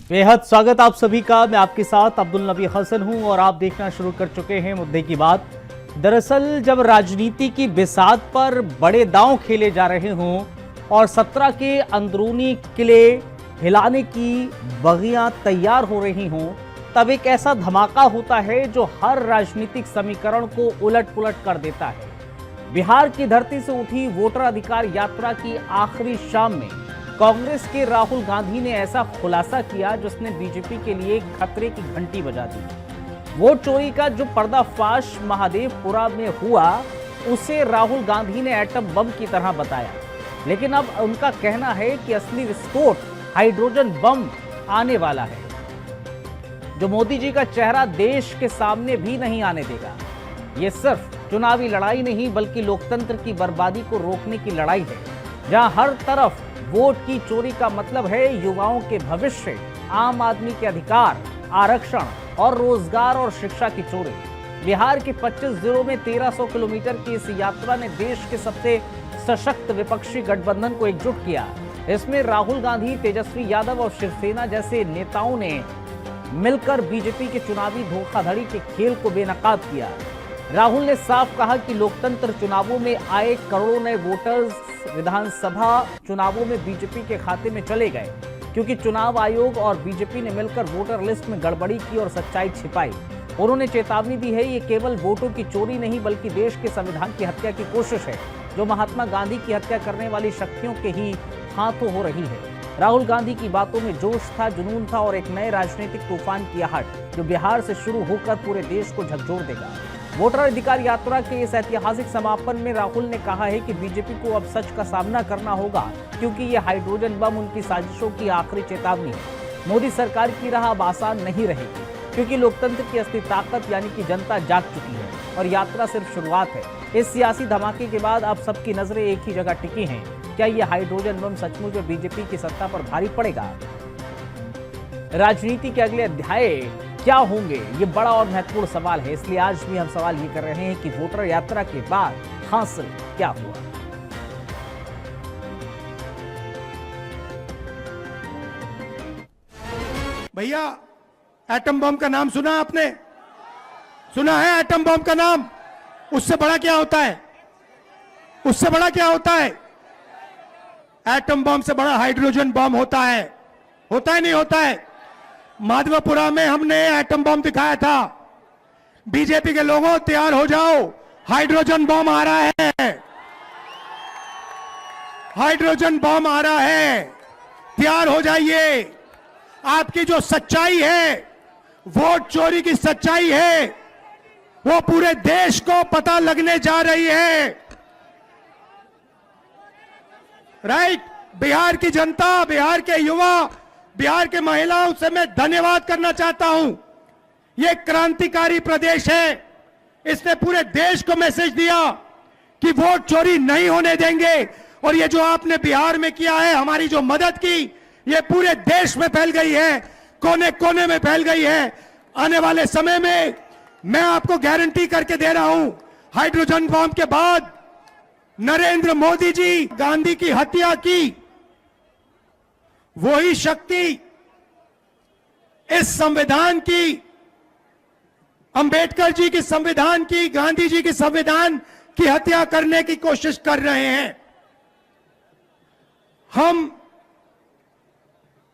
बेहद स्वागत आप सभी का। मैं आपके साथ अब्दुल नबी हसन हूं और आप देखना शुरू कर चुके हैं मुद्दे की बात। दरअसल जब राजनीति की बिसात पर बड़े दांव खेले जा रहे हों और 17 के अंदरूनी किले हिलाने की बगियां तैयार हो रही हों, तब एक ऐसा धमाका होता है जो हर राजनीतिक समीकरण को उलट पुलट कर देता है। बिहार की धरती से उठी वोटर अधिकार यात्रा की आखिरी शाम में कांग्रेस के राहुल गांधी ने ऐसा खुलासा किया जिसने बीजेपी के लिए खतरे की घंटी बजा दी। वोट चोरी का जो पर्दाफाश महादेवपुरा में हुआ, उसे राहुल गांधी ने एटम बम की तरह बताया, लेकिन अब उनका कहना है कि असली विस्फोट हाइड्रोजन बम आने वाला है, जो मोदी जी का चेहरा देश के सामने भी नहीं आने देगा। यह सिर्फ चुनावी लड़ाई नहीं बल्कि लोकतंत्र की बर्बादी को रोकने की लड़ाई है, जहां हर तरफ वोट की चोरी का मतलब है युवाओं के भविष्य, आम आदमी के अधिकार, आरक्षण और रोजगार और शिक्षा की चोरी। बिहार के 25 जिलों में 1300 किलोमीटर की इस यात्रा ने देश के सबसे सशक्त विपक्षी गठबंधन को एकजुट किया। इसमें राहुल गांधी, तेजस्वी यादव और शिवसेना जैसे नेताओं ने मिलकर बीजेपी के चुनावी धोखाधड़ी के खेल को बेनकाब किया। राहुल ने साफ कहा कि लोकतंत्र चुनावों में आए करोड़ों नए वोटर्स विधानसभा चुनावों में बीजेपी के खाते में चले गए, क्योंकि चुनाव आयोग और बीजेपी ने मिलकर वोटर लिस्ट में गड़बड़ी की और सच्चाई छिपाई। उन्होंने चेतावनी दी है, ये केवल वोटों की चोरी नहीं बल्कि देश के संविधान की हत्या की कोशिश है, जो महात्मा गांधी की हत्या करने वाली शक्तियों के ही हाथों हो रही है। राहुल गांधी की बातों में जोश था, जुनून था और एक नए राजनीतिक तूफान की आहट, जो बिहार से शुरू होकर पूरे देश को झकझोर देगा। वोटर अधिकार यात्रा के इस ऐतिहासिक समापन में राहुल ने कहा है कि बीजेपी को अब सच का सामना करना होगा, क्योंकि ये हाइड्रोजन बम उनकी साजिशों की आखिरी चेतावनी है। मोदी सरकार की राह अब आसान नहीं रहेगी, क्योंकि लोकतंत्र की असली ताकत यानी कि जनता जाग चुकी है और यात्रा सिर्फ शुरुआत है। इस सियासी धमाके के बाद अब सबकी नजरें एक ही जगह टिकी हैं। क्या ये हाइड्रोजन बम सचमुच में बीजेपी की सत्ता पर भारी पड़ेगा? राजनीति के अगले अध्याय क्या होंगे, ये बड़ा और महत्वपूर्ण सवाल है। इसलिए आज भी हम सवाल ये कर रहे हैं कि वोटर यात्रा के बाद हासिल क्या हुआ। भैया, एटम बम का नाम सुना आपने? सुना है एटम बम का नाम? उससे बड़ा क्या होता है? उससे बड़ा क्या होता है? एटम बम से बड़ा हाइड्रोजन बम होता है। होता है नहीं होता है? माधवपुरा में हमने एटम बम दिखाया था। बीजेपी के लोगों तैयार हो जाओ, हाइड्रोजन बम आ रहा है। हाइड्रोजन बम आ रहा है, तैयार हो जाइए। आपकी जो सच्चाई है, वोट चोरी की सच्चाई है, वो पूरे देश को पता लगने जा रही है। राइट? बिहार की जनता, बिहार के युवा, बिहार के महिलाओं से मैं धन्यवाद करना चाहता हूं। यह क्रांतिकारी प्रदेश है। इसने पूरे देश को मैसेज दिया कि वोट चोरी नहीं होने देंगे। और ये जो आपने बिहार में किया है, हमारी जो मदद की, ये पूरे देश में फैल गई है, कोने कोने में फैल गई है। आने वाले समय में मैं आपको गारंटी करके दे रहा हूं, हाइड्रोजन बम के बाद नरेंद्र मोदी जी गांधी की हत्या की, वही शक्ति इस संविधान की, अंबेडकर जी की संविधान की, गांधी जी की संविधान की हत्या करने की कोशिश कर रहे हैं। हम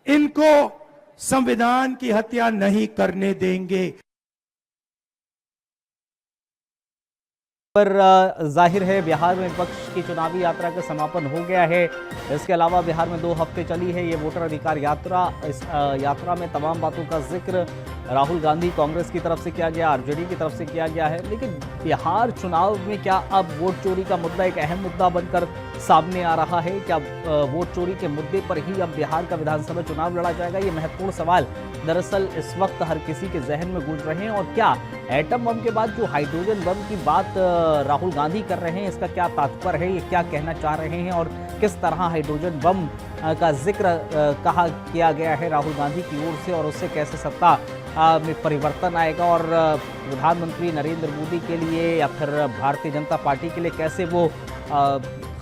इनको संविधान की हत्या नहीं करने देंगे। पर जाहिर है बिहार में विपक्ष की चुनावी यात्रा का समापन हो गया है। इसके अलावा बिहार में 2 हफ्ते चली है ये वोटर अधिकार यात्रा। इस यात्रा में तमाम बातों का जिक्र राहुल गांधी कांग्रेस की तरफ से किया गया, आरजेडी की तरफ से किया गया है। लेकिन बिहार चुनाव में क्या अब वोट चोरी का मुद्दा एक अहम मुद्दा बनकर सामने आ रहा है? क्या वोट चोरी के मुद्दे पर ही अब बिहार का विधानसभा चुनाव लड़ा जाएगा? ये महत्वपूर्ण सवाल दरअसल इस वक्त हर किसी के जहन में गूंज रहे हैं। और क्या एटम बम के बाद जो हाइड्रोजन बम की बात राहुल गांधी कर रहे हैं, इसका क्या तात्पर्य है? ये क्या कहना चाह रहे हैं और किस तरह हाइड्रोजन बम का जिक्र कहा किया गया है राहुल गांधी की ओर से, और उससे कैसे सत्ता में परिवर्तन आएगा और प्रधानमंत्री नरेंद्र मोदी के लिए या फिर भारतीय जनता पार्टी के लिए कैसे वो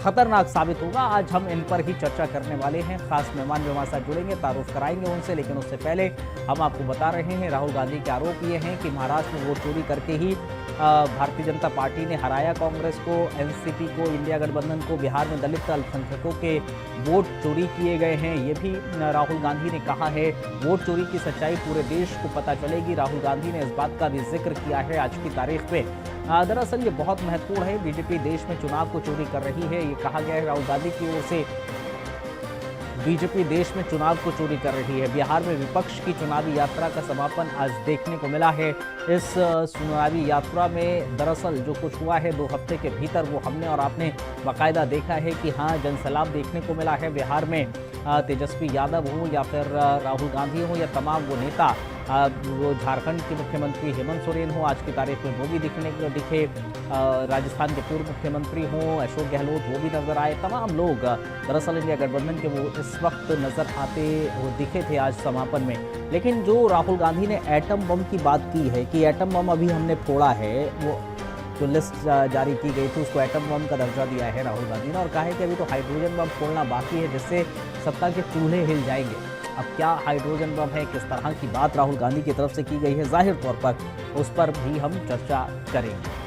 खतरनाक साबित होगा। आज हम इन पर ही चर्चा करने वाले हैं। खास मेहमान भी हमारे साथ जुड़ेंगे, तारुफ कराएंगे उनसे, लेकिन उससे पहले हम आपको बता रहे हैं राहुल गांधी के आरोप ये हैं कि महाराष्ट्र में वोट चोरी करके ही भारतीय जनता पार्टी ने हराया कांग्रेस को, एनसीपी को, इंडिया गठबंधन को। बिहार में दलित अल्पसंख्यकों के वोट चोरी किए गए हैं, ये भी राहुल गांधी ने कहा है। वोट चोरी की सच्चाई पूरे देश को पता चलेगी, राहुल गांधी ने इस बात का भी जिक्र किया है आज की तारीख में। दरअसल ये बहुत महत्वपूर्ण है, बीजेपी देश में चुनाव को चोरी कर रही है, ये कहा गया है राहुल गांधी की ओर से। बीजेपी देश में चुनाव को चोरी कर रही है। बिहार में विपक्ष की चुनावी यात्रा का समापन आज देखने को मिला है। इस चुनावी यात्रा में दरअसल जो कुछ हुआ है 2 हफ्ते के भीतर, वो हमने और आपने बाकायदा देखा है कि हाँ, जनसैलाब देखने को मिला है बिहार में। तेजस्वी यादव हो या फिर राहुल गांधी हो या तमाम वो नेता, वो झारखंड के मुख्यमंत्री हेमंत सोरेन हो, आज की तारीख में वो भी दिखे। राजस्थान के पूर्व मुख्यमंत्री हों अशोक गहलोत, वो भी नजर आए। तमाम लोग दरअसल इंडिया गठबंधन के वो इस वक्त नजर आते वो दिखे थे आज समापन में। लेकिन जो राहुल गांधी ने एटम बम की बात की है कि एटम बम अभी हमने फोड़ा है, वो जो लिस्ट जारी की गई थी उसको एटम बम का दर्जा दिया है राहुल गांधी ने, और कहा है कि अभी तो हाइड्रोजन बम फोड़ना बाकी है जिससे सत्ता के चूल्हे हिल जाएंगे। अब क्या हाइड्रोजन बम है, किस तरह की बात राहुल गांधी की तरफ से की गई है, जाहिर तौर पर उस पर भी हम चर्चा करेंगे।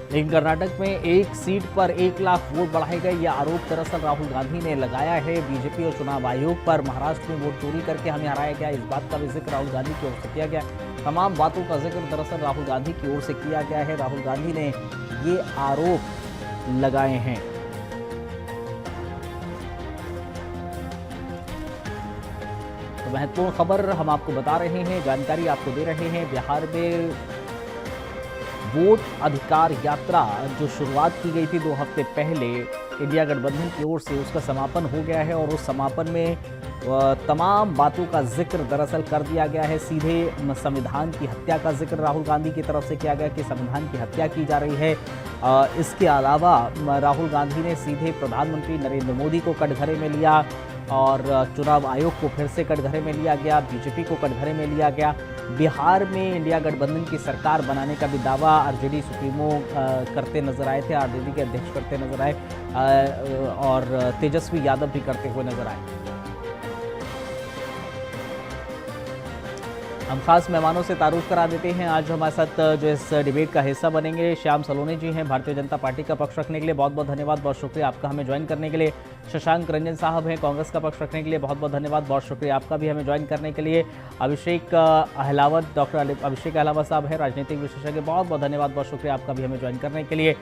लेकिन कर्नाटक में 1 सीट पर 1 लाख वोट बढ़ाए गए, यह आरोप दरअसल राहुल गांधी ने लगाया है बीजेपी और चुनाव आयोग पर। महाराष्ट्र में वोट चोरी करके हमें हराया गया, इस बात का भी जिक्र राहुल गांधी की ओर से किया गया। तमाम बातों का जिक्र दरअसल राहुल गांधी की ओर से किया गया है। राहुल गांधी ने ये आरोप लगाए हैं। तो महत्वपूर्ण खबर हम आपको बता रहे हैं, जानकारी आपको दे रहे हैं। बिहार में वोट अधिकार यात्रा जो शुरुआत की गई थी 2 हफ्ते पहले इंडिया गठबंधन की ओर से, उसका समापन हो गया है और उस समापन में तमाम बातों का जिक्र दरअसल कर दिया गया है। सीधे संविधान की हत्या का जिक्र राहुल गांधी की तरफ से किया गया कि संविधान की हत्या की जा रही है। इसके अलावा राहुल गांधी ने सीधे प्रधानमंत्री नरेंद्र मोदी को कटघरे में लिया और चुनाव आयोग को फिर से कटघरे में लिया गया, बीजेपी को कटघरे में लिया गया। बिहार में इंडिया गठबंधन की सरकार बनाने का भी दावा आरजेडी सुप्रीमो करते नजर आए थे, आरजेडी के अध्यक्ष करते नजर आए और तेजस्वी यादव भी करते हुए नजर आए। हम खास मेहमानों से तारुफ करा देते हैं। आज हमारे साथ जो इस डिबेट का हिस्सा बनेंगे श्याम सलोनी जी हैं, भारतीय जनता पार्टी का पक्ष रखने के लिए बहुत बहुत धन्यवाद, बहुत शुक्रिया आपका हमें ज्वाइन करने के लिए। शशांक रंजन साहब हैं, कांग्रेस का पक्ष रखने के लिए बहुत बहुत धन्यवाद, बहुत शुक्रिया आपका भी हमें ज्वाइन करने के लिए। अभिषेक अहलावत, डॉक्टर अभिषेक अहलावत साहब हैं, राजनीतिक विशेषज्ञ, बहुत बहुत धन्यवाद, बहुत शुक्रिया आपका भी हमें ज्वाइन करने के लिए।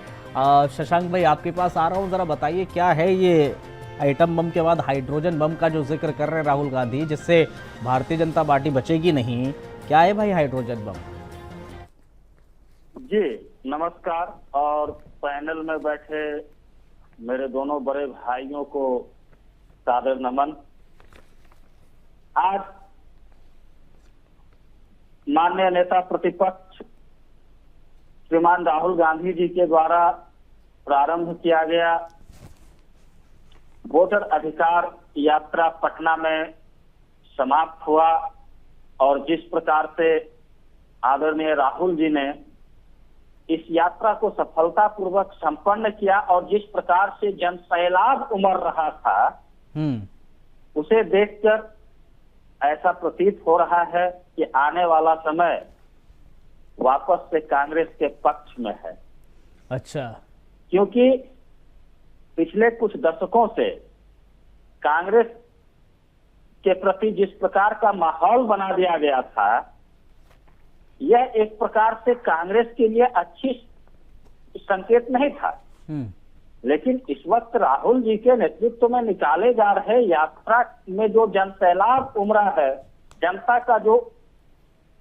शशांक भाई आपके पास आ रहा हूँ, ज़रा बताइए क्या है ये एटम बम के बाद हाइड्रोजन बम का जो जिक्र कर रहे हैं राहुल गांधी, जिससे भारतीय जनता पार्टी बचेगी नहीं, क्या है भाई हाइड्रोजन बम? जी नमस्कार, और पैनल में बैठे मेरे दोनों बड़े भाइयों को सादर नमन। आज माननीय नेता प्रतिपक्ष श्रीमान राहुल गांधी जी के द्वारा प्रारंभ किया गया वोटर अधिकार यात्रा पटना में समाप्त हुआ, और जिस प्रकार से आदरणीय राहुल जी ने इस यात्रा को सफलतापूर्वक संपन्न किया और जिस प्रकार से जनसैलाब उमड़ रहा था, उसे देखकर ऐसा प्रतीत हो रहा है कि आने वाला समय वापस से कांग्रेस के पक्ष में है। अच्छा। क्योंकि पिछले कुछ दशकों से कांग्रेस के प्रति जिस प्रकार का माहौल बना दिया गया था, यह एक प्रकार से कांग्रेस के लिए अच्छी संकेत नहीं था। लेकिन इस वक्त राहुल जी के नेतृत्व में निकाले जा रहे यात्रा में जो जनसैलाब उमड़ा है, जनता का जो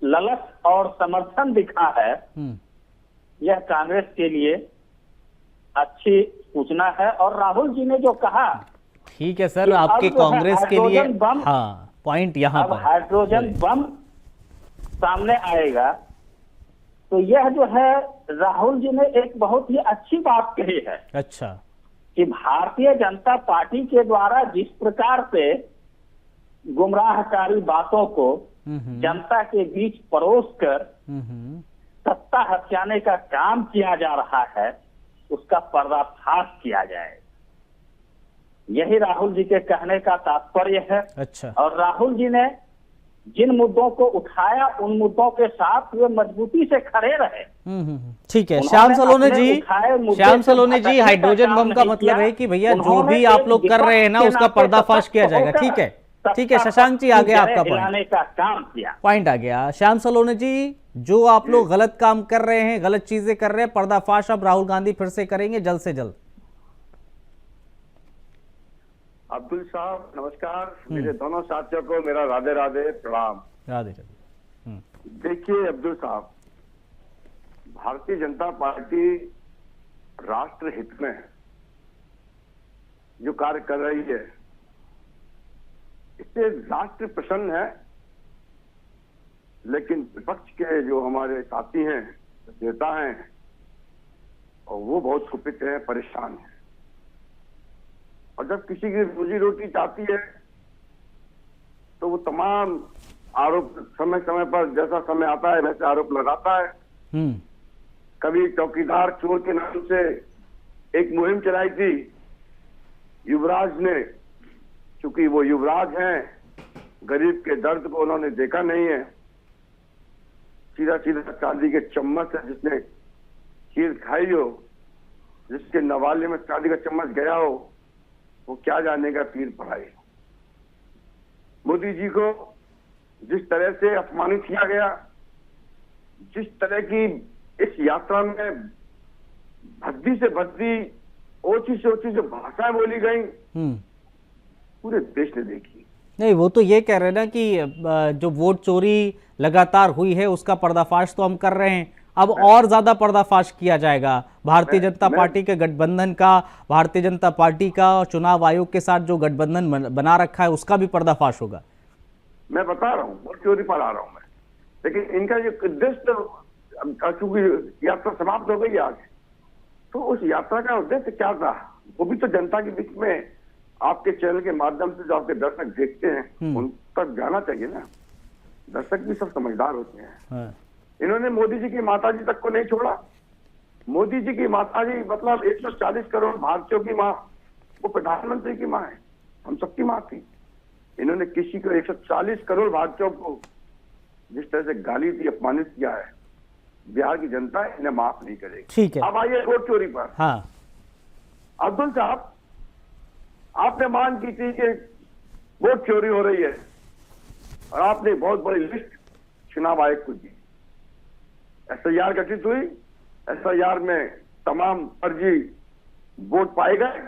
ललच और समर्थन दिखा है, यह कांग्रेस के लिए अच्छी सूचना है। और राहुल जी ने जो कहा, ठीक है सर, आपके कांग्रेस के लिए हाँ पॉइंट यहाँ पर हाइड्रोजन बम सामने आएगा, तो यह जो है राहुल जी ने एक बहुत ही अच्छी बात कही है। अच्छा। कि भारतीय जनता पार्टी के द्वारा जिस प्रकार से गुमराहकारी बातों को जनता के बीच परोस कर सत्ता हथियाने का काम किया जा रहा है, उसका पर्दाफाश किया जाए। यही राहुल जी के कहने का तात्पर्य है। अच्छा। और राहुल जी ने जिन मुद्दों को उठाया उन मुद्दों के साथ वे मजबूती से खड़े रहे। ठीक है। उन्होंने श्याम सलोने अपने जी, उठाए मुद्दे श्याम से सलोने जी, भटकने का हाइड्रोजन काम बम का नहीं मतलब किया। है कि भैया जो उन्होंने भी आप एक लोग कर रहे हैं ना विपक्ष के उसका नाते पर्दाफाश किया सशक्त जाएगा। होकर ठीक है, ठीक है सत्ता शशांक जी, आ गया की आपका जड़ें हिलाने का काम किया। पॉइंट आ गया। श्याम सलोने जी, जो आप लोग गलत काम कर रहे हैं, गलत चीजें कर रहे हैं, पर्दाफाश अब राहुल गांधी फिर से करेंगे जल्द से जल्द। अब्दुल साहब नमस्कार। मेरे दोनों साथियों को मेरा राधे राधे प्रणाम। राधे राधे। देखिए अब्दुल साहब, भारतीय जनता पार्टी राष्ट्र हित में जो कार्य कर रही है इससे राष्ट्र प्रसन्न है, लेकिन विपक्ष के जो हमारे साथी हैं, नेता हैं, और वो बहुत कुपित हैं, परेशान हैं। और जब किसी की रोजी रोटी चाहती है तो वो तमाम आरोप समय समय पर जैसा समय आता है वैसे आरोप लगाता है। कभी चौकीदार चोर के नाम से एक मुहिम चलाई थी युवराज ने, क्योंकि वो युवराज हैं, गरीब के दर्द को उन्होंने देखा नहीं है। सीधा सीधा चांदी के चम्मच से जिसने खीर खाई हो, जिसके नवाले में चांदी का चम्मच गया हो, वो क्या जानेगा पीर पढ़ाई। मोदी जी को जिस तरह से अपमानित किया गया, जिस तरह की इस यात्रा में भद्दी से भद्दी, ओछी से ओछी जो भाषाएं बोली गई, पूरे देश ने देखी। नहीं, वो तो ये कह रहे हैं ना कि जो वोट चोरी लगातार हुई है उसका पर्दाफाश तो हम कर रहे हैं, अब और ज्यादा पर्दाफाश किया जाएगा। भारतीय जनता पार्टी के गठबंधन का, भारतीय जनता पार्टी का चुनाव आयोग के साथ जो गठबंधन बना रखा है उसका भी पर्दाफाश होगा। मैं बता रहा हूँ, वोट चोरी पर आ रहा हूँ मैं, लेकिन इनका जो उद्देश्य तो चूंकि यात्रा समाप्त हो गई आज, तो उस यात्रा का उद्देश्य क्या था वो भी तो जनता के बीच में आपके चैनल के माध्यम से जो आपके दर्शक देखते हैं उन तक जाना चाहिए ना। दर्शक भी सब समझदार होते हैं। इन्होंने मोदी जी की माताजी तक को नहीं छोड़ा। मोदी जी की माताजी मतलब 140 करोड़ भारतीयों की माँ, वो प्रधानमंत्री की माँ है, हम सबकी माँ थी। इन्होंने किसी को 140 करोड़ भारतीयों को जिस तरह से गाली दी, अपमानित किया है, बिहार की जनता इन्हें माफ नहीं करेगी। ठीक है। अब आइए वोट चोरी पर। हाँ अब्दुल साहब, आपने मांग की थी कि वोट चोरी हो रही है और आपने बहुत बड़ी लिस्ट चुनाव आयोग को दी। SIR गठित हुई, SIR में तमाम फर्जी वोट पाए गए।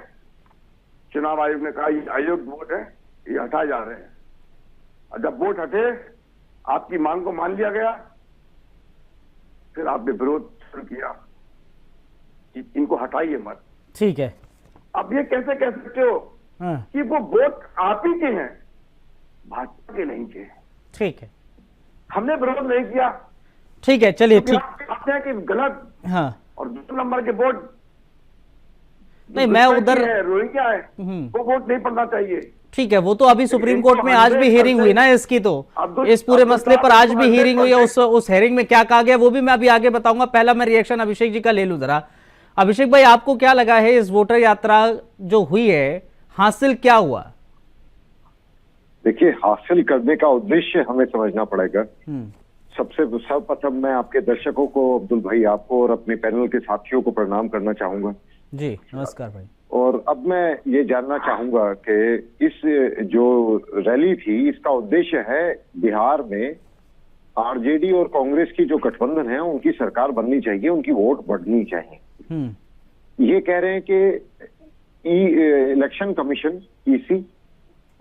चुनाव आयोग ने कहा ये आयोग वोट है, ये हटाए जा रहे हैं। और जब वोट हटे, आपकी मांग को मान लिया गया, फिर आपने विरोध शुरू किया कि इनको हटाइए मत। ठीक है। अब ये कैसे कह सकते हो कि वो वोट आप ही के हैं, भाजपा के नहीं के। ठीक है, हमने विरोध नहीं किया। ठीक है, चलिए ठीक। कहते हैं कि गलत। हाँ, और 2 नंबर के वोट नहीं, मैं उधर रोहिंग्या है, वो वोट नहीं पड़ना चाहिए। ठीक है, वो तो अभी सुप्रीम कोर्ट में आज भी हियरिंग हुई ना इसकी, तो इस पूरे मसले पर आज भी हियरिंग हुई है। उस हियरिंग में क्या कहा गया वो भी मैं अभी आगे बताऊंगा। पहला मैं रिएक्शन अभिषेक जी का ले लूं जरा। अभिषेक भाई, आपको क्या लगा है इस वोटर यात्रा जो हुई है, हासिल क्या हुआ? देखिए, हासिल करने का उद्देश्य हमें समझना पड़ेगा। सबसे सर्वप्रथम मैं आपके दर्शकों को, अब्दुल भाई, आपको और अपने पैनल के साथियों को प्रणाम करना चाहूंगा। जी नमस्कार भाई। और अब मैं ये जानना चाहूंगा कि इस जो रैली थी इसका उद्देश्य है बिहार में आरजेडी और कांग्रेस की जो गठबंधन है उनकी सरकार बननी चाहिए, उनकी वोट बढ़नी चाहिए। ये कह रहे हैं कि इलेक्शन कमीशन ईसी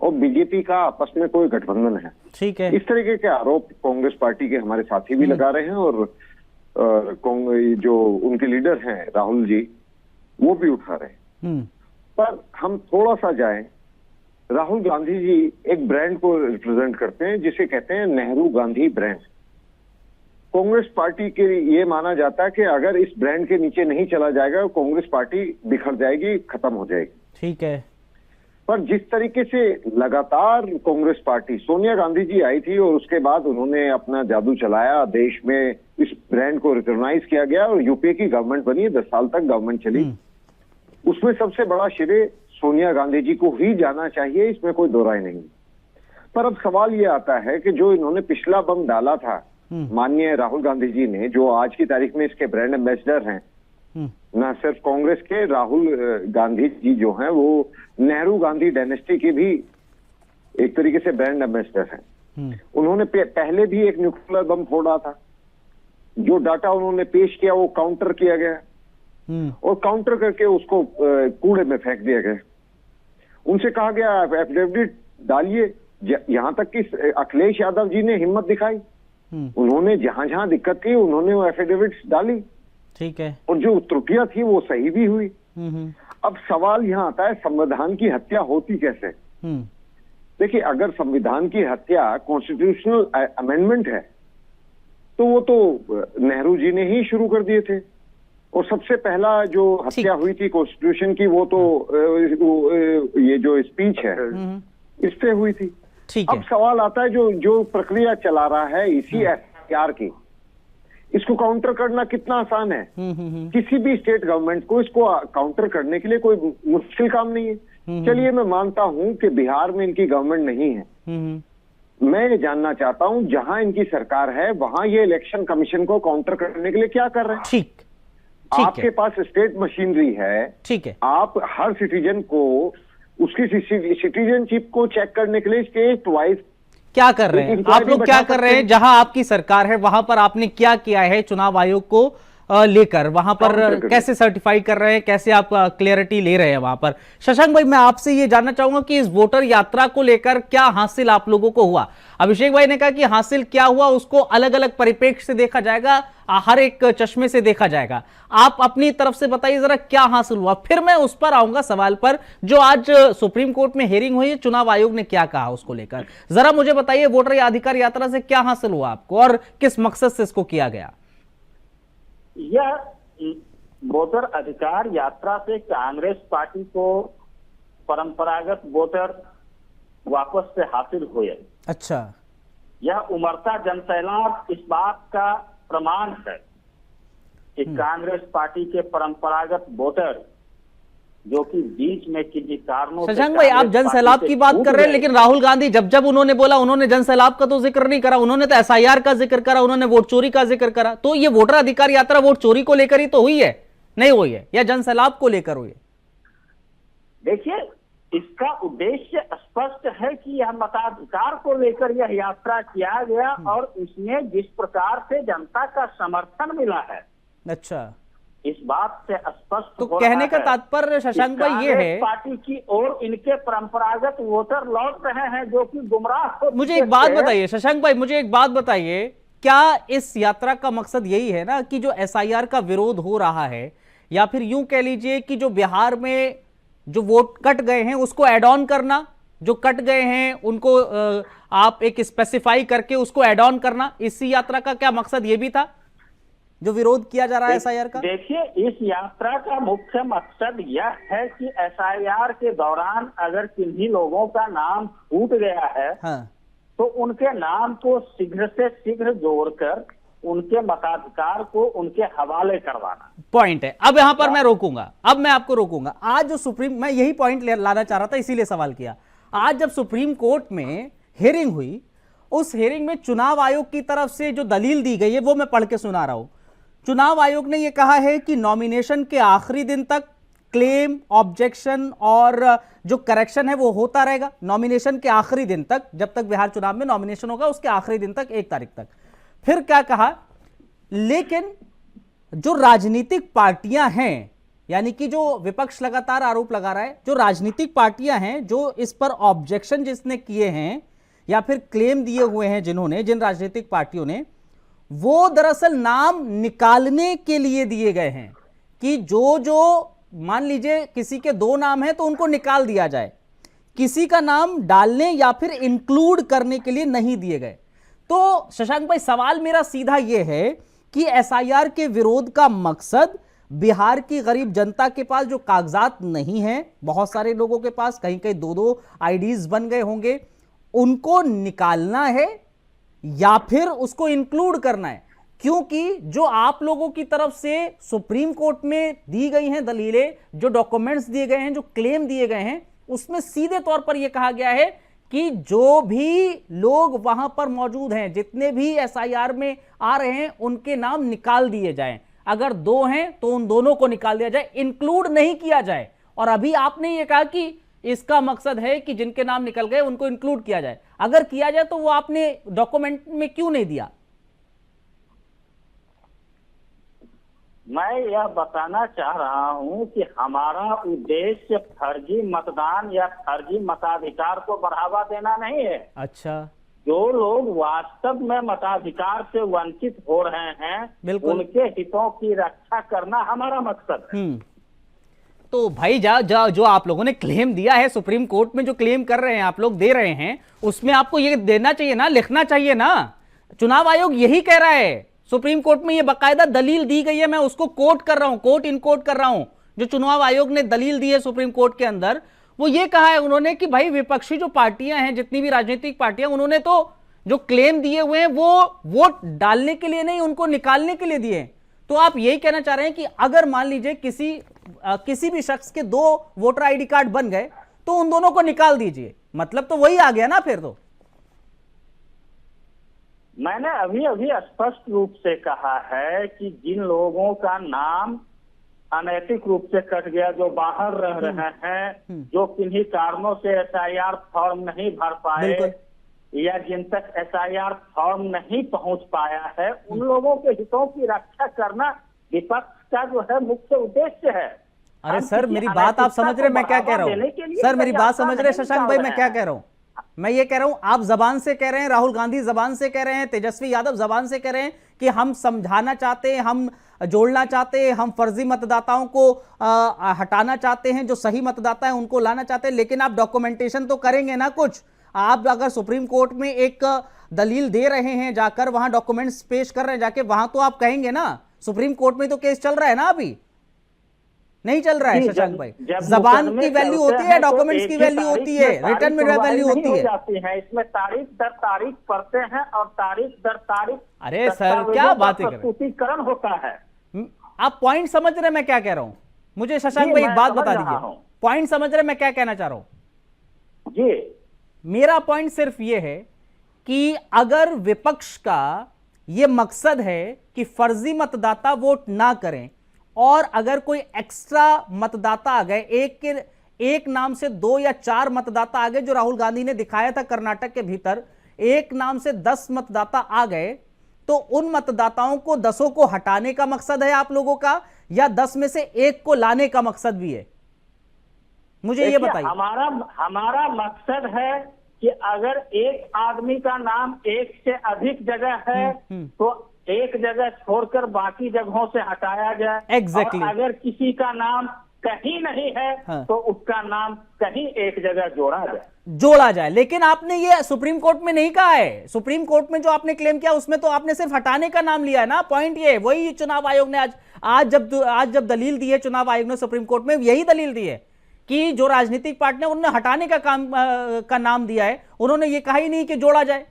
और बीजेपी का आपस में कोई गठबंधन है। ठीक है। इस तरीके के आरोप कांग्रेस पार्टी के हमारे साथी भी लगा रहे हैं और जो उनके लीडर हैं राहुल जी, वो भी उठा रहे हैं। पर हम थोड़ा सा जाएं, राहुल गांधी जी एक ब्रांड को रिप्रेजेंट करते हैं जिसे कहते हैं नेहरू गांधी ब्रांड। कांग्रेस पार्टी के ये माना जाता है कि अगर इस ब्रांड के नीचे नहीं चला जाएगा कांग्रेस पार्टी बिखर जाएगी, खत्म हो जाएगी। ठीक है। पर जिस तरीके से लगातार कांग्रेस पार्टी, सोनिया गांधी जी आई थी और उसके बाद उन्होंने अपना जादू चलाया, देश में इस ब्रांड को रिकॉग्नाइज किया गया और यूपीए की गवर्नमेंट बनी, 10 साल तक गवर्नमेंट चली। उसमें सबसे बड़ा श्रेय सोनिया गांधी जी को ही जाना चाहिए, इसमें कोई दो राय नहीं। पर अब सवाल ये आता है कि जो इन्होंने पिछला बम डाला था माननीय राहुल गांधी जी ने, जो आज की तारीख में इसके ब्रांड एम्बेसडर हैं, ना सिर्फ कांग्रेस के, राहुल गांधी जी जो हैं वो नेहरू गांधी डायनेस्टी के भी एक तरीके से ब्रांड एम्बेसडर हैं। उन्होंने पहले भी एक न्यूक्लियर बम फोड़ा था, जो डाटा उन्होंने पेश किया वो काउंटर किया गया और काउंटर करके उसको कूड़े में फेंक दिया गया। उनसे कहा गया एफिडेविट डालिए, यहां तक कि अखिलेश यादव जी ने हिम्मत दिखाई, उन्होंने जहां जहां दिक्कत की उन्होंने वो एफिडेविट डाली, ठीक है, और जो त्रुटियां थी वो सही भी हुई। अब सवाल यहाँ आता है संविधान की हत्या होती कैसे। देखिए, अगर संविधान की हत्या कॉन्स्टिट्यूशनल अमेंडमेंट है तो वो तो नेहरू जी ने ही शुरू कर दिए थे, और सबसे पहला जो हत्या हुई थी कॉन्स्टिट्यूशन की वो तो ये जो स्पीच है इस पे हुई थी। अब सवाल आता है जो प्रक्रिया चला रहा है इसी एफआईआर की, इसको काउंटर करना कितना आसान है। किसी भी स्टेट गवर्नमेंट को इसको काउंटर करने के लिए कोई मुश्किल काम नहीं है। चलिए, मैं मानता हूं कि बिहार में इनकी गवर्नमेंट नहीं है, मैं ये जानना चाहता हूं जहां इनकी सरकार है वहां ये इलेक्शन कमीशन को काउंटर करने के लिए क्या कर रहे हैं। ठीक आपके पास स्टेट मशीनरी है, ठीक है, आप हर सिटीजन को उसकी सिटीजनशिप को चेक करने के लिए स्टेट वाइज क्या कर रहे हैं आप लोग, क्या कर रहे हैं? जहां आपकी सरकार है वहां पर आपने क्या किया है चुनाव आयोग को लेकर, वहां पर कैसे सर्टिफाई कर रहे हैं, कैसे आप क्लियरिटी ले रहे हैं वहां पर? शशांक भाई, मैं आपसे ये जानना चाहूंगा कि इस वोटर यात्रा को लेकर क्या हासिल आप लोगों को हुआ? अभिषेक भाई ने कहा कि हासिल क्या हुआ उसको अलग अलग परिप्रेक्ष्य से देखा जाएगा, हर एक चश्मे से देखा जाएगा। आप अपनी तरफ से बताइए जरा क्या हासिल हुआ, फिर मैं उस पर आऊंगा सवाल पर जो आज सुप्रीम कोर्ट में हियरिंग हुई, चुनाव आयोग ने क्या कहा उसको लेकर। जरा मुझे बताइए वोटर अधिकार यात्रा से क्या हासिल हुआ आपको और किस मकसद से इसको किया गया? यह वोटर अधिकार यात्रा से कांग्रेस पार्टी को परंपरागत वोटर वापस से हासिल हुए। अच्छा, यह उमड़ता जनसैलाब इस बात का प्रमाण है कि कांग्रेस पार्टी के परंपरागत वोटर जो कि बीच में किसी कारणों से, शशांक भाई आप जनसैलाब की बात कर रहे हैं, लेकिन राहुल गांधी जब उन्होंने बोला उन्होंने जनसैलाब का तो जिक्र नहीं करा, उन्होंने तो एसआईआर का जिक्र करा, उन्होंने वोट चोरी का जिक्र करा। तो ये वोटर अधिकार यात्रा वोट चोरी को लेकर ही तो हुई है, नहीं हुई है, या जनसैलाब को लेकर हुई है? देखिए, इसका उद्देश्य स्पष्ट है कि यह मताधिकार को लेकर यह यात्रा किया गया और इसमें जिस प्रकार से जनता का समर्थन मिला है, अच्छा, इस बात से स्पष्ट तो कहने का तात्पर्य शशांक भाई ये है पार्टी की ओर इनके परंपरागत वोटर लौट रहे हैं जो कि गुमराह हो। मुझे एक बात बताइए शशांक भाई, मुझे एक बात बताइए, क्या इस यात्रा का मकसद यही है ना कि जो एसआईआर का विरोध हो रहा है, या फिर यूं कह लीजिए कि जो बिहार में जो वोट कट गए हैं उसको एड ऑन करना, जो कट गए हैं उनको आप एक स्पेसिफाई करके उसको एड ऑन करना, इसी यात्रा का क्या मकसद ये भी था जो विरोध किया जा रहा है एसआईआर का? देखिए, इस यात्रा का मुख्य मकसद यह है कि एसआईआर के दौरान अगर किन्हीं लोगों का नाम छूट गया है, हाँ, तो उनके नाम को शीघ्र से शीघ्र जोड़कर उनके मताधिकार को उनके हवाले करवाना पॉइंट है। अब यहां पर मैं रोकूंगा, अब मैं आपको रोकूंगा। आज जो सुप्रीम, मैं यही पॉइंट लाना चाह रहा था, इसीलिए सवाल किया। आज जब सुप्रीम कोर्ट में हियरिंग हुई, उस हियरिंग में चुनाव आयोग की तरफ से जो दलील दी गई है वो मैं पढ़ के सुना रहा हूं। चुनाव आयोग ने यह कहा है कि नॉमिनेशन के आखिरी दिन तक क्लेम, ऑब्जेक्शन और जो करेक्शन है वो होता रहेगा। नॉमिनेशन के आखिरी दिन तक, जब तक बिहार चुनाव में नॉमिनेशन होगा उसके आखिरी दिन तक, 1 तारीख तक। फिर क्या कहा, लेकिन जो राजनीतिक पार्टियां हैं, यानी कि जो विपक्ष लगातार आरोप लगा रहा है, जो राजनीतिक पार्टियां हैं जो इस पर ऑब्जेक्शन जिसने किए हैं या फिर क्लेम दिए हुए हैं जिन्होंने, जिन राजनीतिक पार्टियों ने, वो दरअसल नाम निकालने के लिए दिए गए हैं कि जो मान लीजिए किसी के 2 नाम हैं तो उनको निकाल दिया जाए, किसी का नाम डालने या फिर इंक्लूड करने के लिए नहीं दिए गए। तो शशांक भाई, सवाल मेरा सीधा यह है कि एसआईआर के विरोध का मकसद बिहार की गरीब जनता के पास जो कागजात नहीं हैं, बहुत सारे लोगों के पास कहीं कहीं दो दो आईडीज बन गए होंगे, उनको निकालना है या फिर उसको इंक्लूड करना है? क्योंकि जो आप लोगों की तरफ से सुप्रीम कोर्ट में दी गई हैं दलीलें, जो डॉक्यूमेंट्स दिए गए हैं, जो क्लेम दिए गए हैं, उसमें सीधे तौर पर यह कहा गया है कि जो भी लोग वहां पर मौजूद हैं, जितने भी एसआईआर में आ रहे हैं, उनके नाम निकाल दिए जाएं। अगर 2 हैं तो उन दोनों को निकाल दिया जाए, इंक्लूड नहीं किया जाए। और अभी आपने ये कहा कि इसका मकसद है कि जिनके नाम निकल गए उनको इंक्लूड किया जाए। अगर किया जाए तो वो आपने डॉक्यूमेंट में क्यों नहीं दिया? मैं यह बताना चाह रहा हूं कि हमारा उद्देश्य फर्जी मतदान या फर्जी मताधिकार को बढ़ावा देना नहीं है। अच्छा, जो लोग वास्तव में मताधिकार से वंचित हो रहे हैं, बिल्कुल, उनके हितों की रक्षा करना हमारा मकसद है। तो भाई जो आप लोगों ने क्लेम दिया है सुप्रीम कोर्ट में, जो क्लेम कर रहे हैं आप लोग, दे रहे हैं, उसमें आपको ये देना चाहिए ना, लिखना चाहिए ना। चुनाव आयोग यही कह रहा है, सुप्रीम कोर्ट में ये बाकायदा दलील दी गई है, मैं उसको कोट कर रहा हूं, कोट इन कोट कर रहा हूं। जो चुनाव आयोग ने दलील दी है सुप्रीम कोर्ट के अंदर, वो ये कहा है उन्होंने कि भाई विपक्षी जो पार्टियां हैं, जितनी भी राजनीतिक पार्टियां, उन्होंने तो जो क्लेम दिए हुए हैं वो वोट डालने के लिए नहीं, उनको निकालने के लिए दिए। तो आप यही कहना चाह रहे हैं कि अगर मान लीजिए किसी भी शख्स के 2 वोटर आईडी कार्ड बन गए तो उन दोनों को निकाल दीजिए, मतलब तो वही आ गया ना फिर तो। मैंने अभी अभी स्पष्ट रूप से कहा है कि जिन लोगों का नाम अनैतिक रूप से कट गया, जो बाहर रह रहे हैं, जो किन्हीं कारणों से एसआईआर फॉर्म नहीं भर पाए या जिन तक एसआईआर फॉर्म नहीं पहुंच पाया है, उन लोगों के हितों की रक्षा करना विपक्ष का जो है मुख्य उद्देश्य है। अरे सर, मेरी बात आप समझ रहे मैं क्या कह रहा हूँ? सर मेरी बात समझ रहे शशांक भाई, मैं क्या कह रहा हूँ? मैं ये कह रहा हूं, आप जबान से कह रहे हैं, राहुल गांधी जबान से कह रहे हैं, तेजस्वी यादव जबान से कह रहे हैं कि हम समझाना चाहते हैं, हम जोड़ना चाहते हैं, हम फर्जी मतदाताओं को हटाना चाहते हैं, जो सही मतदाता है उनको लाना चाहते हैं, लेकिन आप डॉक्यूमेंटेशन तो करेंगे ना कुछ। आप अगर सुप्रीम कोर्ट में एक दलील दे रहे हैं, जाकर वहां डॉक्यूमेंट्स पेश कर रहे हैं, जाके वहां तो आप कहेंगे ना। सुप्रीम कोर्ट में तो केस चल रहा है ना, अभी नहीं चल रहा है शशांक भाई। जबान की वैल्यू होती है, डॉक्यूमेंट्स की वैल्यू होती है, रिटर्न में वैल्यू होती है। इसमें तारीख दर तारीख पढ़ते हैं और तारीख दर तारीख, अरे सर क्या बात है, प्रस्तुतिकरण होता है। आप पॉइंट समझ रहे मैं क्या कह रहा हूं? मुझे शशांक भाई एक बात बता दीजिए, पॉइंट समझ रहे मैं क्या कहना चाह रहा हूं? जी, मेरा पॉइंट सिर्फ यह है कि अगर विपक्ष का यह मकसद है कि फर्जी मतदाता वोट ना करें, और अगर कोई एक्स्ट्रा मतदाता आ गए, एक नाम से 2 या 4 मतदाता आ गए, जो राहुल गांधी ने दिखाया था कर्नाटक के भीतर, एक नाम से 10 मतदाता आ गए, तो उन मतदाताओं को 10 को हटाने का मकसद है आप लोगों का, या 10 में से 1 को लाने का मकसद भी है? मुझे ये बताइए। हमारा मकसद है कि अगर एक आदमी का नाम एक से अधिक जगह है तो एक जगह छोड़कर बाकी जगहों से हटाया जाए। Exactly. और अगर किसी का नाम कहीं नहीं है तो उसका नाम कहीं एक जगह जोड़ा जाए। लेकिन आपने ये सुप्रीम कोर्ट में नहीं कहा है। सुप्रीम कोर्ट में जो आपने क्लेम किया उसमें तो आपने सिर्फ हटाने का नाम लिया है ना। पॉइंट ये वही चुनाव आयोग ने आज जब दलील दी है, चुनाव आयोग ने सुप्रीम कोर्ट में यही दलील दी है कि जो राजनीतिक पार्टी ने उन्होंने हटाने का नाम दिया है, उन्होंने ये कहा ही नहीं कि जोड़ा जाए।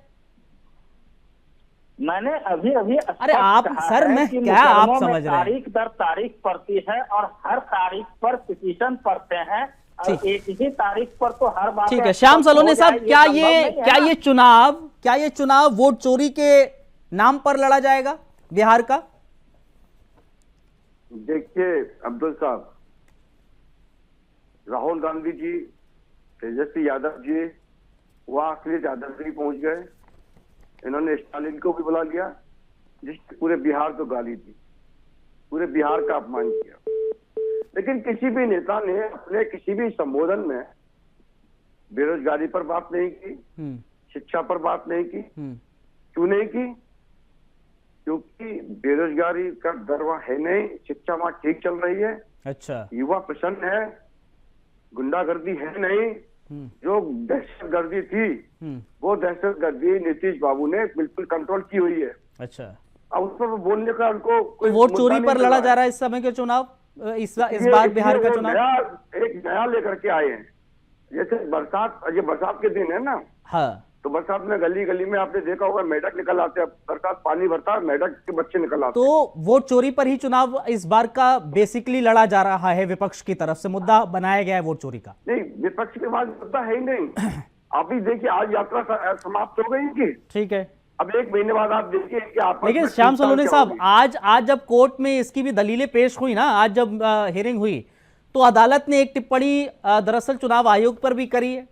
मैंने अभी अरे आप सर, मैं क्या आप समझ रहे हैं, तारीख दर तारीख पड़ती है और हर तारीख पर पिटीशन पढ़ते हैं और एक ही तारीख पर तो हर बात। ठीक है श्याम सलोनी साहब, क्या ये चुनाव वोट चोरी के नाम पर लड़ा जाएगा बिहार का? देखिए अब्दुल साहब, राहुल गांधी जी, तेजस्वी यादव जी वहां अखिलेश यादव जी पहुंच गए। इन्होंने स्टालिन को भी बुला लिया, जिसने पूरे बिहार को गाली दी, पूरे बिहार का अपमान किया। लेकिन किसी भी नेता ने अपने किसी भी संबोधन में बेरोजगारी पर बात नहीं की, शिक्षा पर बात नहीं की। क्यों नहीं की? क्योंकि बेरोजगारी का दर वहां है नहीं, शिक्षा वहां ठीक चल रही है। अच्छा, युवा प्रसन्न है, गुंडागर्दी है नहीं। जो दहशतगर्दी थी वो दहशतगर्दी नीतीश बाबू ने बिल्कुल कंट्रोल की हुई है। अच्छा, अब उस पर बोलने का उनको कोई वोट मुद्दा चोरी नहीं पर मिल लड़ा रहा जा है। रहा है इस समय के चुनाव, इस ये- बार बिहार का वो चुनाव। एक नया लेकर के आए हैं। जैसे ये बरसात के दिन है ना, हाँ, तो बरसात में गली गली में आपने देखा होगा मेढक निकल आते हैं। बरसात पानी भरता है, मेढक के बच्चे निकल आते हैं। तो वोट चोरी पर ही चुनाव इस बार का बेसिकली लड़ा जा रहा है, विपक्ष की तरफ से मुद्दा बनाया गया है वोट चोरी का। नहीं, विपक्ष के पास मुद्दा है ही नहीं। आप ही देखिए, आज यात्रा समाप्त हो गई इनकी। ठीक है, अब 1 महीने बाद आप देखिए कि आपस लेकिन में श्याम खींचतान सलोनी क्या साहब, होगी। आज जब कोर्ट में इसकी भी दलीलें पेश हुई ना, आज जब हियरिंग हुई, तो अदालत ने एक टिप्पणी दरअसल चुनाव आयोग पर भी करी है।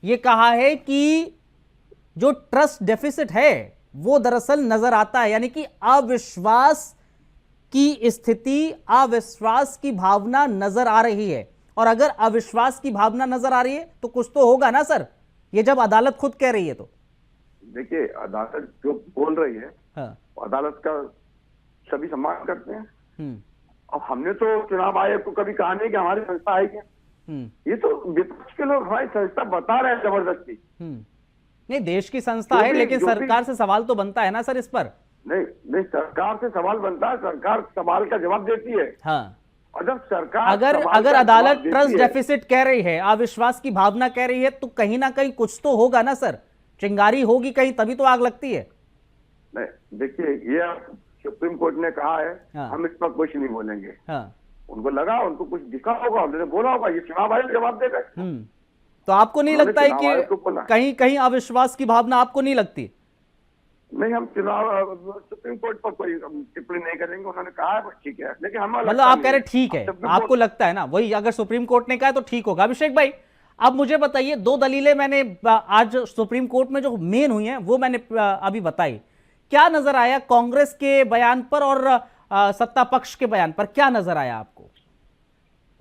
ये कहा है कि जो ट्रस्ट डेफिसिट है वो दरअसल नजर आता है, यानी कि अविश्वास की स्थिति, अविश्वास की भावना नजर आ रही है। और अगर अविश्वास की भावना नजर आ रही है तो कुछ तो होगा ना सर, ये जब अदालत खुद कह रही है तो। देखिए, अदालत जो बोल रही है, हाँ, अदालत का सभी सम्मान करते हैं। हम्म, अब हमने तो चुनाव आयोग को कभी कहा नहीं कि हमारी संस्था है क्या। ये तो विपक्ष के लोग हमारी संस्था बता रहे हैं जबरदस्ती। नहीं, देश की संस्था है, जो लेकिन भी- सरकार से सवाल तो बनता है ना सर इस पर। नहीं नहीं, सरकार से सवाल बनता है, सरकार सवाल का जवाब देती है। हाँ, और जब सरकार अगर सवाल अगर का अदालत जवाब देती ट्रस्ट है- डेफिसिट कह रही है, अविश्वास की भावना कह रही है, तो कहीं ना कहीं कुछ तो होगा ना सर, चिंगारी होगी कहीं, तभी तो आग लगती है। नहीं, देखिए, ये सुप्रीम कोर्ट ने कहा है, हाँ। हम इस पर कुछ नहीं बोलेंगे। हाँ, उनको लगा, उनको कुछ दिखा होगा, उन्होंने बोला होगा, ये चुनाव आयोग जवाब देगा। तो आपको नहीं उन्होंने लगता है चुनाव आयोग को कि बोला। कहीं कहीं अविश्वास की भावना आपको नहीं लगती? नहीं, हम सुप्रीम कोर्ट पर कोई टिप्पणी नहीं करेंगे। उन्होंने कहा है, बस ठीक है, लेकिन हमें मतलब लगता आप नहीं कह रहे ठीक है, सुप्रीम आपको कोर्ट- लगता है ना, वही अगर सुप्रीम कोर्ट ने कहा तो ठीक होगा। अभिषेक भाई, अब मुझे बताइए, दो दलीलें मैंने आज सुप्रीम कोर्ट में जो मेन हुई हैं वो मैंने अभी बताई। क्या नजर आया कांग्रेस के बयान पर और सत्ता पक्ष के बयान पर, क्या नजर आया आपको?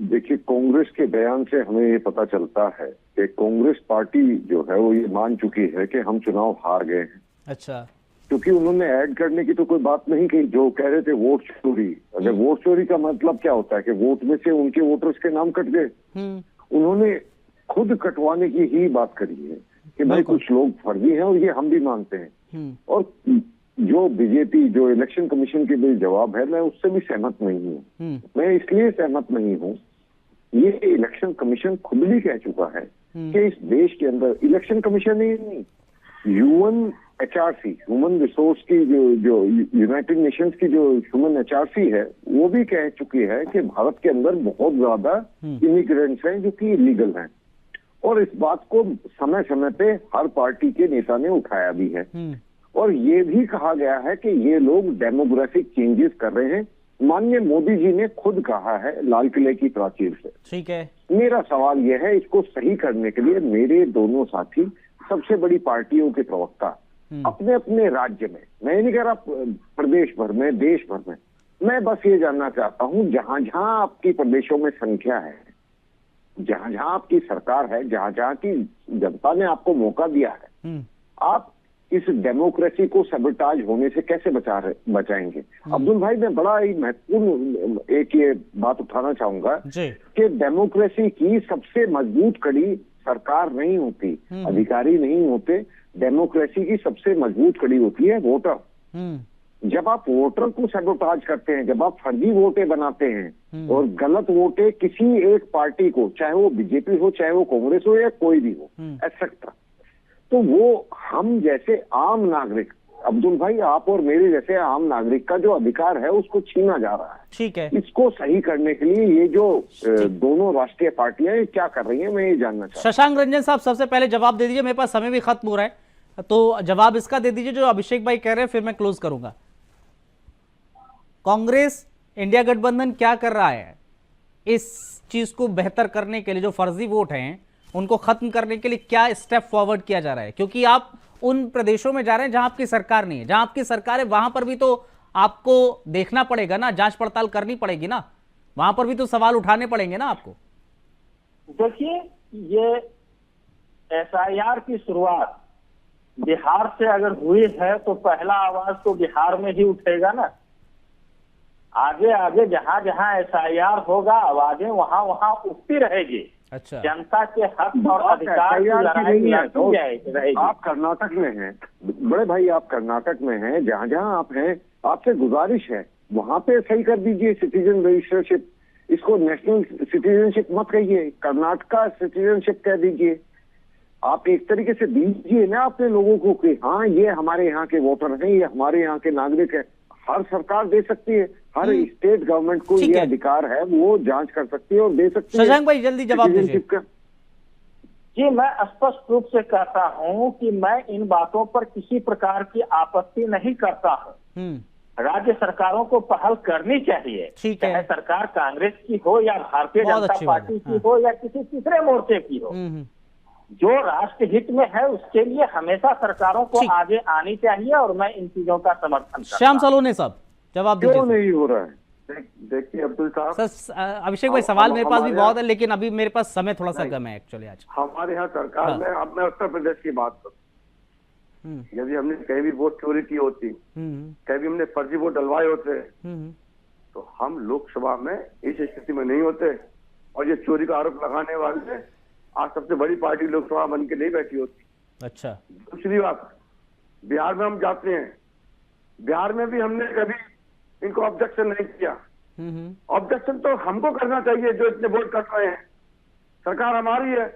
देखिए, कांग्रेस के बयान से हमें ये पता चलता है कि कांग्रेस पार्टी जो है वो ये मान चुकी है कि हम चुनाव हार गए हैं। अच्छा, क्योंकि उन्होंने ऐड करने की तो कोई बात नहीं की। जो कह रहे थे वोट चोरी, अगर वोट चोरी का मतलब क्या होता है कि वोट में से उनके वोटर्स के नाम कट गए। उन्होंने खुद कटवाने की ही बात करी है कि भाई कुछ लोग फर्जी हैं और ये हम भी मानते हैं। और जो बीजेपी, जो इलेक्शन कमीशन के भी जवाब है, मैं उससे भी सहमत नहीं हूँ। मैं इसलिए सहमत नहीं हूँ, ये इलेक्शन कमीशन खुद भी कह चुका है कि इस देश के अंदर इलेक्शन कमीशन ही नहीं, UNHRC, ह्यूमन रिसोर्स की जो यूनाइटेड नेशंस की जो ह्यूमन HRC है, वो भी कह चुकी है कि भारत के अंदर बहुत ज्यादा इमिग्रेंट्स हैं जो कि इलीगल हैं। और इस बात को समय समय पे हर पार्टी के नेता ने उठाया भी है। और ये भी कहा गया है कि ये लोग डेमोग्राफिक चेंजेस कर रहे हैं। माननीय मोदी जी ने खुद कहा है लाल किले की प्राचीर से। ठीक है, मेरा सवाल यह है, इसको सही करने के लिए मेरे दोनों साथी सबसे बड़ी पार्टियों के प्रवक्ता अपने अपने राज्य में, मैं नहीं कह रहा प्रदेश भर में, देश भर में, मैं बस ये जानना चाहता हूं, जहां जहां आपकी प्रदेशों में संख्या है, जहां जहां आपकी सरकार है, जहां जहां की जनता ने आपको मौका दिया है, आप इस डेमोक्रेसी को सबटाज होने से कैसे बचाएंगे? अब्दुल भाई, मैं बड़ा ही महत्वपूर्ण एक ये बात उठाना चाहूंगा कि डेमोक्रेसी की सबसे मजबूत कड़ी सरकार नहीं होती, अधिकारी नहीं होते। डेमोक्रेसी की सबसे मजबूत कड़ी होती है वोटर। जब आप वोटर को सबोटाज करते हैं, जब आप फर्जी वोटे बनाते हैं और गलत वोटे किसी एक पार्टी को, चाहे वो बीजेपी हो, चाहे वो कांग्रेस हो या कोई भी हो, एक्सेट्रा, तो वो हम जैसे आम नागरिक, अब्दुल भाई आप और मेरे जैसे आम नागरिक का जो अधिकार है उसको छीना जा रहा है। ठीक है, इसको सही करने के लिए ये जो दोनों राष्ट्रीय पार्टियां ये क्या कर रही हैं, मैं ये जानना चाहता हूं। शशांक रंजन साहब, सबसे पहले जवाब दे दीजिए, मेरे पास समय भी खत्म हो रहा है, तो जवाब इसका दे दीजिए जो अभिषेक भाई कह रहे हैं, फिर मैं क्लोज करूंगा। कांग्रेस, इंडिया गठबंधन क्या कर रहा है इस चीज को बेहतर करने के लिए? जो फर्जी वोट हैं उनको खत्म करने के लिए क्या स्टेप फॉरवर्ड किया जा रहा है? क्योंकि आप उन प्रदेशों में जा रहे हैं जहां आपकी सरकार नहीं है, जहां आपकी सरकार है वहां पर भी तो आपको देखना पड़ेगा ना, जांच पड़ताल करनी पड़ेगी ना, वहां पर भी तो सवाल उठाने पड़ेंगे ना आपको। देखिए, ये SIR की शुरुआत बिहार से अगर हुई है तो पहला आवाज तो बिहार में ही उठेगा ना। आगे आगे जहां जहां SIR होगा, आवाजें वहां वहां उठती रहेगी। अच्छा, जनता के हक और अधिकार की लड़ाई रहेगी। आप कर्नाटक में हैं, बड़े भाई, आप कर्नाटक में हैं, जहाँ जहाँ आप हैं, आपसे गुजारिश है वहां पे सही कर दीजिए सिटीजन रजिस्टरशिप। इसको नेशनल सिटीजनशिप मत कहिए, कर्नाटका सिटीजनशिप कह दीजिए। आप एक तरीके से दीजिए ना अपने लोगों को कि हाँ ये हमारे यहाँ के वोटर हैं, ये हमारे यहाँ के नागरिक हैं। हर सरकार दे सकती है, हर स्टेट गवर्नमेंट को ये अधिकार है, वो जांच कर सकती है और दे सकती है। शशांक भाई जल्दी जवाब दीजिए। जी, मैं स्पष्ट रूप से कहता हूं कि मैं इन बातों पर किसी प्रकार की आपत्ति नहीं करता हूं। राज्य सरकारों को पहल करनी चाहिए, चाहे सरकार कांग्रेस की हो या भारतीय जनता पार्टी की हो या किसी तीसरे मोर्चे की हो। जो राष्ट्र हित में है उसके लिए हमेशा सरकारों को आगे आनी चाहिए और मैं इन चीजों का समर्थन करता हूं। श्याम सलोने साहब जवाब दीजिए। क्यों नहीं हो रहा है? देखिए अब्दुल साहब, अभिषेक भाई सवाल मेरे पास भी बहुत है, लेकिन अभी मेरे पास समय थोड़ा सा कम है एक्चुअली आज। हमारे यहाँ सरकार में, अब मैं उत्तर प्रदेश की बात करूँ, यदि हमने कहीं भी वोट चोरी की होती, कहीं भी हमने फर्जी वोट डलवाए होते, तो हम लोकसभा में इस स्थिति में नहीं होते। और ये चोरी का आरोप लगाने वाले आज सबसे बड़ी पार्टी लोकसभा बन के नहीं बैठी होती। अच्छा, दूसरी बात, बिहार में हम जाते हैं, बिहार में भी हमने कभी इनको ऑब्जेक्शन नहीं किया। ऑब्जेक्शन तो हमको करना चाहिए जो इतने वोट कर रहे हैं। सरकार हमारी है,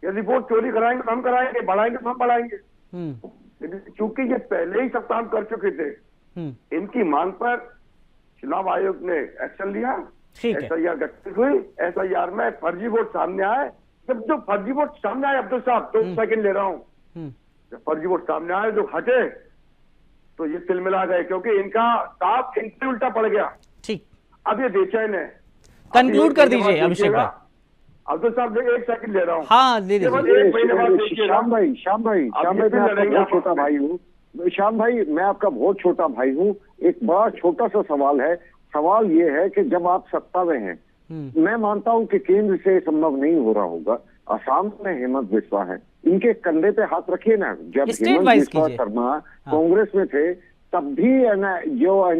यदि वोट चोरी कराएंगे तो हम कराएंगे, बढ़ाएंगे तो हम बढ़ाएंगे। चूंकि ये पहले ही सब काम कर चुके थे, इनकी मांग पर चुनाव आयोग ने एक्शन लिया, SIR गठित हुई, SIR में फर्जी वोट सामने आए। जब जो फर्जी वोट सामने आए, अब्दुल साहब 2 सेकंड ले रहा हूँ, जब फर्जी वोट सामने आए जो हटे तो ये तिलमिला गए, क्योंकि इनका साफ इनसे उल्टा पड़ गया। ठीक, अब ये बेचैन है। कंक्लूड कर दीजिए अभिषेक भाई। अब्दुल साहब 1 सेकंड ले रहा हूँ। हाँ दे दीजिए। श्याम भाई मैं आपका बहुत छोटा भाई हूँ। श्याम भाई मैं आपका बहुत छोटा भाई हूँ। एक बड़ा छोटा सा सवाल है। सवाल ये है कि जब आप सत्ता में हैं, मैं मानता हूं कि केंद्र से संभव नहीं हो रहा होगा। असम में हेमंत बिस्वा है, इनके कंधे पे हाथ रखिए ना। जब हेमंत बिस्वा शर्मा कांग्रेस में थे तब भी है ना, जो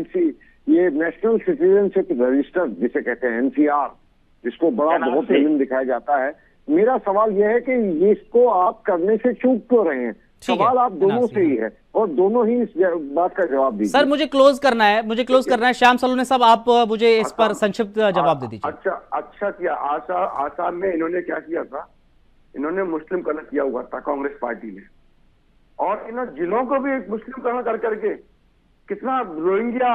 ये नेशनल सिटीजनशिप रजिस्टर जिसे कहते हैं NCR, जिसको बड़ा बहुत फिल्म दिखाया जाता है। मेरा सवाल यह है कि इसको आप करने से चूक क्यों रहे हैं? सवाल आप दोनों से ही है और दोनों ही इस बात का जवाब दीजिए। सर मुझे क्लोज करना है। श्याम सलोने साहब आप मुझे इस पर संक्षिप्त जवाब दे दीजिए। अच्छा किया। आसाम में इन्होंने क्या किया था, इन्होंने मुस्लिम कलर किया हुआ था कांग्रेस पार्टी ने, और इन्होंने जिलों को भी मुस्लिम कलर कर करके कितना रोहिंग्या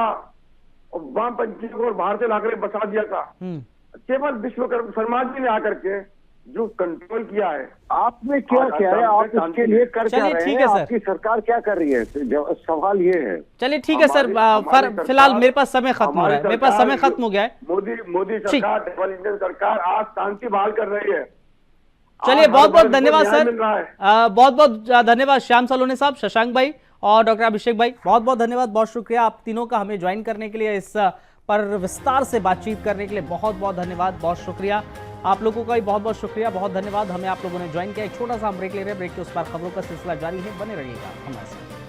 और वामपंथियों को बाहर से लाकर बसा दिया था। केवल विश्वकर्मा समाज जी ने आकर के जो कंट्रोल किया है। आपने क्या किया है, आप इसके लिए कर क्या रहे हैं, आपकी सरकार क्या कर रही है? सवाल ये है। चलिए ठीक है सर, फिलहाल मेरे पास समय खत्म हो गया है। मोदी सरकार, डबल इंजन सरकार आज शांति बहाल कर रही है। चलिए बहुत बहुत धन्यवाद सर, बहुत बहुत धन्यवाद श्याम सलोने साहब, शशांक भाई और डॉक्टर अभिषेक भाई, बहुत बहुत धन्यवाद। बहुत शुक्रिया आप तीनों का हमें ज्वाइन करने के लिए, इस पर विस्तार से बातचीत करने के लिए बहुत बहुत धन्यवाद। बहुत शुक्रिया आप लोगों का भी, बहुत बहुत शुक्रिया, बहुत धन्यवाद। हमें आप लोगों ने ज्वाइन किया। एक छोटा सा हम ब्रेक ले रहे हैं, ब्रेक के उस पर खबरों का सिलसिला जारी है, बने रहिएगा हमारे साथ।